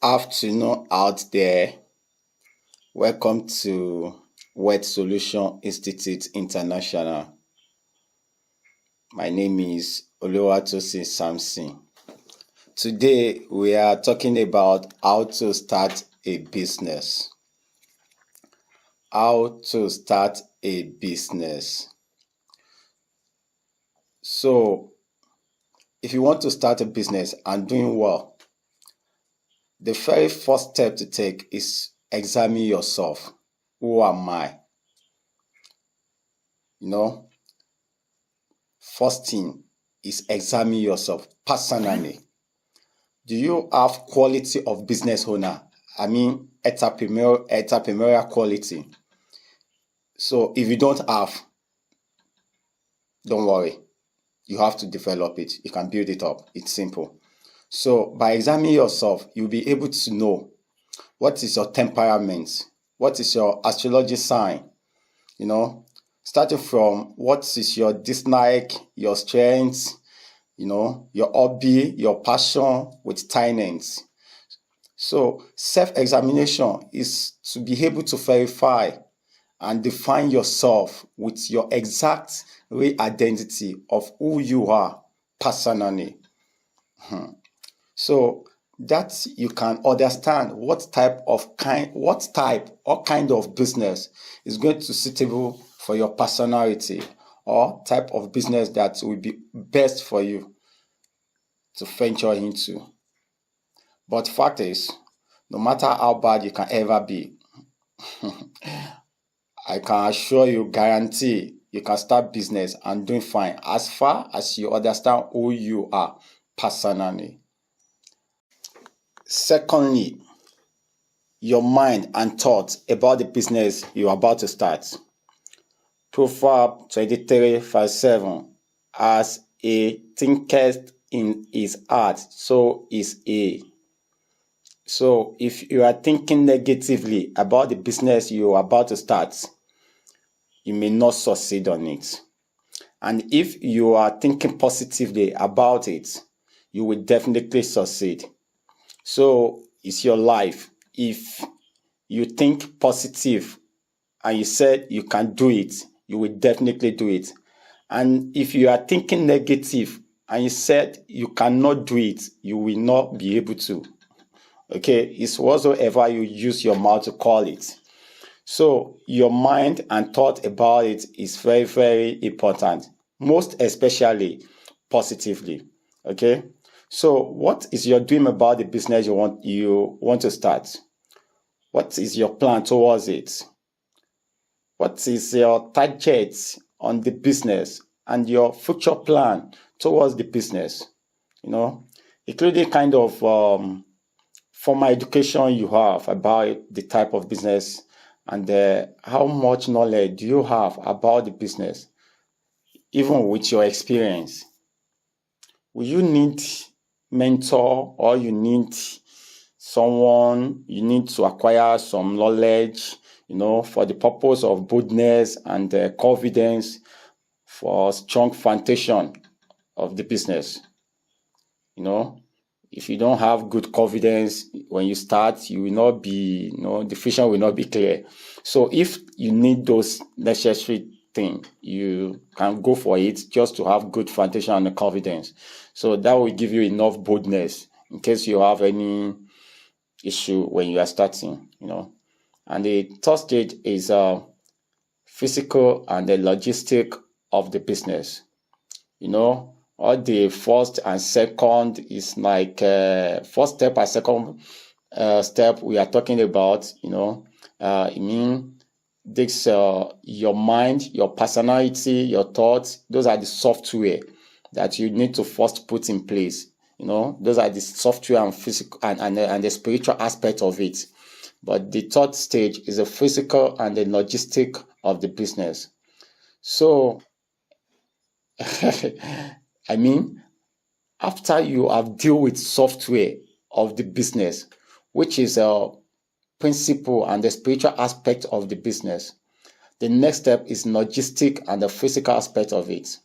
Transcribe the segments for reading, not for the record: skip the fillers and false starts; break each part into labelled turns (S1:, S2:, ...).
S1: Afternoon out there. Welcome to Word Solution Institute International. My name is Oluwatosin Samson. Today we are talking about how to start a business. How to start a business. So, if you want to start a business and doing well, the very first step to take is examine yourself. Who am I? First thing is examine yourself personally. Do you have quality of business owner? Entrepreneurial quality. So if you don't have, don't worry. You have to develop it. You can build it up. It's simple. So by examining yourself, you'll be able to know what is your temperament, what is your astrology sign, starting from what is your dislike, your strengths, your hobby, your passion with talents. So self-examination is to be able to verify and define yourself with your exact real identity of who you are personally. So that you can understand what kind of business is going to suitable for your personality, or type of business that will be best for you to venture into. But fact is, no matter how bad you can ever be, I can assure you, guarantee you can start business and doing fine as far as you understand who you are personally. Secondly, your mind and thoughts about the business you're about to start. Proverbs 23:7, as a thinketh in his heart, so is he. So if you are thinking negatively about the business you're about to start, you may not succeed on it. And if you are thinking positively about it, you will definitely succeed. So it's your life. If you think positive and you said you can do it, you will definitely do it. And if you are thinking negative and you said you cannot do it, you will not be able to. Okay, it's whatsoever you use your mouth to call it. So your mind and thought about it is very, very important, most especially positively. Okay, so what is your dream about the business you want to start? What is your plan towards it? What is your target on the business and your future plan towards the business? Including kind of formal education you have about the type of business, and how much knowledge do you have about the business, even with your experience. Will you need mentor, or you need someone, you need to acquire some knowledge, for the purpose of boldness and confidence, for strong foundation of the business. If you don't have good confidence when you start, you will not be, the vision will not be clear. So if you need those necessary things, you can go for it just to have good foundation and confidence. So that will give you enough boldness in case you have any issue when you are starting, And the third stage is physical and the logistic of the business. All the first and second is like first step and second step we are talking about, this your mind, your personality, your thoughts. Those are the software that you need to first put in place. Those are the software and physical and the spiritual aspect of it. But the third stage is the physical and the logistic of the business. So after you have dealt with software of the business, which is a principle and the spiritual aspect of the business, the next step is logistic and the physical aspect of it.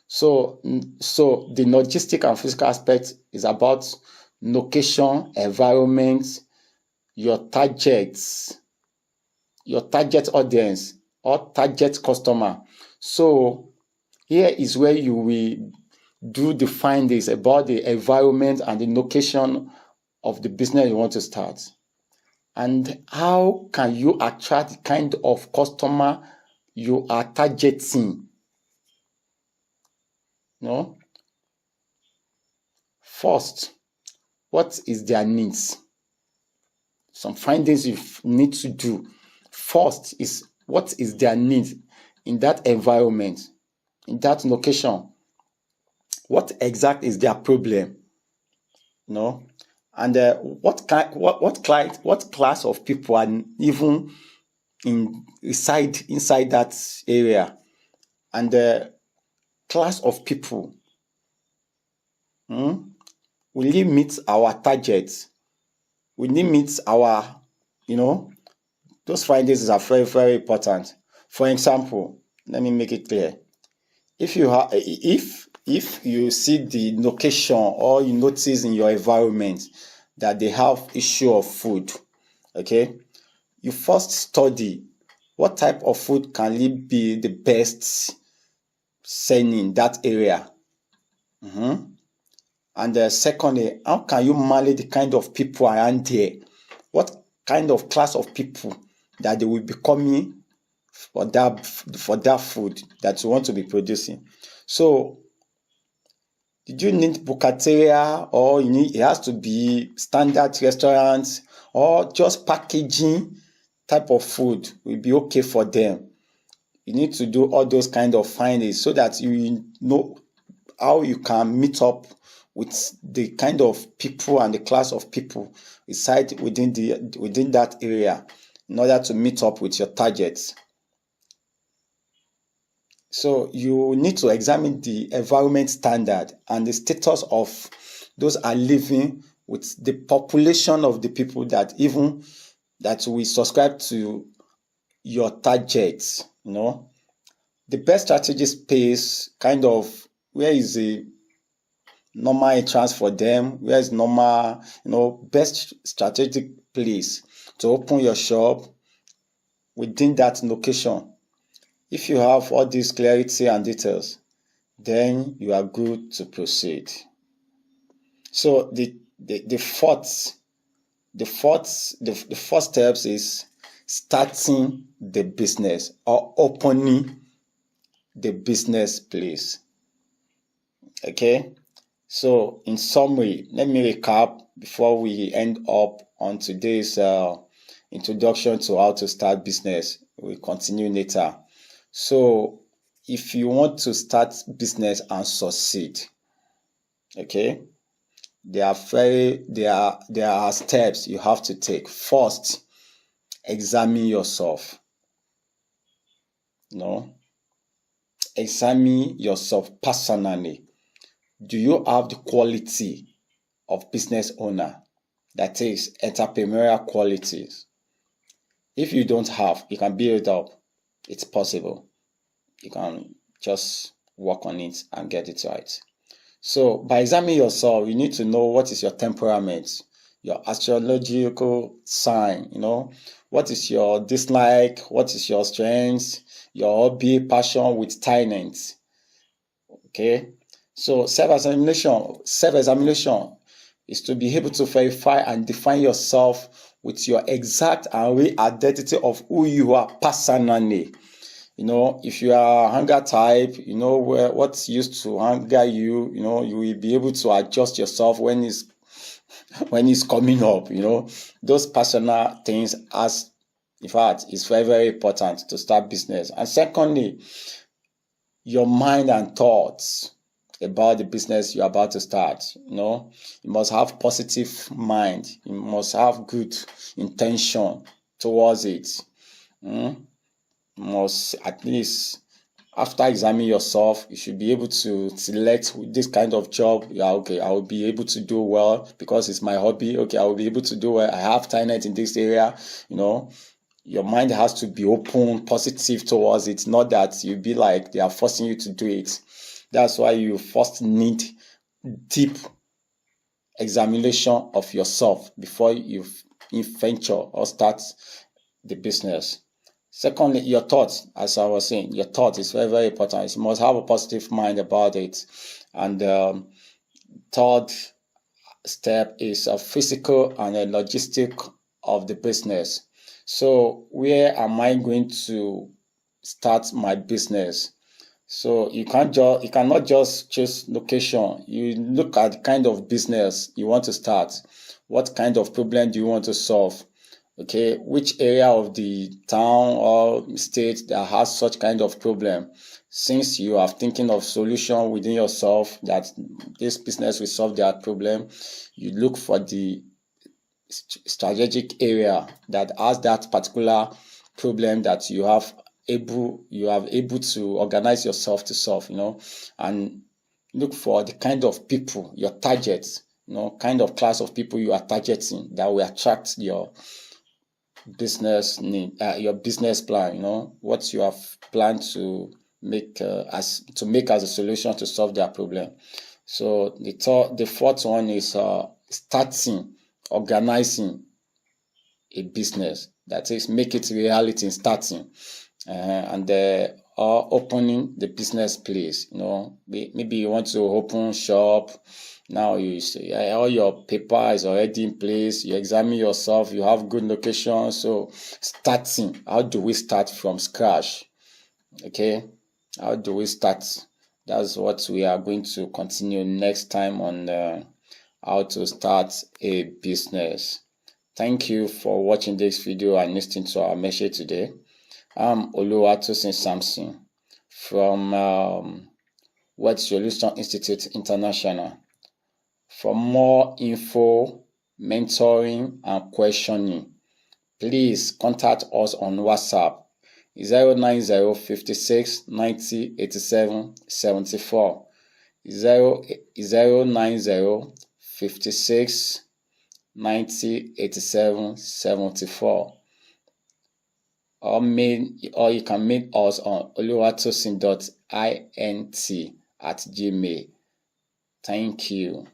S1: So the logistic and physical aspect is about location, environment, your target audience or target customer. So here is where you will do the findings about the environment and the location of the business you want to start. And how can you attract the kind of customer you are targeting? First, what is their needs? Some findings you need to do. First is, what is their need in that environment, in that location? What exact is their problem? And what class of people are even inside that area? And the class of people, will it meet our targets? Will it meet our, those findings are very, very important. For example, let me make it clear. If you see the location or you notice in your environment that they have issue of food, okay, you first study what type of food can it be the best selling in that area. And secondly, how can you manage the kind of people around there? What kind of class of people that they will be coming for that food that you want to be producing? So, did you need bukateria, or it has to be standard restaurants, or just packaging type of food will be okay for them? You need to do all those kind of findings so that you know how you can meet up with the kind of people and the class of people reside within that area in order to meet up with your targets. So you need to examine the environment standard and the status of those are living with the population of the people that we subscribe to your targets. The best strategy space, kind of where is the normal entrance for them, where is normal, best strategic place to open your shop within that location. If you have all these clarity and details, then you are good to proceed. So the first steps is starting the business or opening the business place. Okay, so in summary, let me recap before we end up on today's introduction to how to start business. We'll continue later. So if you want to start business and succeed, okay, there are steps you have to take. First, examine yourself. Examine yourself personally. Do you have the quality of business owner? That is entrepreneurial qualities. If you don't have, you can build it up. It's possible. You can just work on it and get it right. So by examining yourself, you need to know what is your temperament, your astrological sign, what is your dislike, what is your strengths, your hobby, passion with talent. Okay. So self-examination is to be able to verify and define yourself with your exact and real identity of who you are personally. If you are a hunger type, what's used to hunger you, you will be able to adjust yourself when it's coming up, those personal things in fact, it's very, very important to start business. And secondly, your mind and thoughts about the business you're about to start. You must have positive mind. You must have good intention towards it. You must, at least after examining yourself, you should be able to select this kind of job. Yeah, okay, I will be able to do well because it's my hobby. Okay, I will be able to do well. I have talent in this area. Your mind has to be open, positive towards it, not that you be like they are forcing you to do it. That's why you first need deep examination of yourself before you venture or start the business. Secondly, your thoughts, as I was saying, your thought is very, very important. You must have a positive mind about it. And third step is a physical and a logistic of the business. So where am I going to start my business? So you cannot just choose location. You look at the kind of business you want to start. What kind of problem do you want to solve? Okay, which area of the town or state that has such kind of problem? Since you are thinking of solution within yourself that this business will solve that problem, you look for the strategic area that has that particular problem that you have able to organize yourself to solve, and look for the kind of people, your targets, kind of class of people you are targeting that will attract your business need, your business plan, what you have planned to make as a solution to solve their problem. So the fourth one is starting, organizing a business. That is, make it reality in starting, and opening the business place. Maybe you want to open shop. Now you say all your paper is already in place. You examine yourself. You have good location. So starting, how do we start from scratch? Okay, how do we start? That's what we are going to continue next time on how to start a business. Thank you for watching this video and listening to our message today. I'm Oluwatosin Samson from Wealth Solution Institute International. For more info, mentoring, and questioning, please contact us on WhatsApp 090 56 90 87 74 090 56 90 87 74, or you can mail us on oluwatosin.int@gmail.com. Thank you.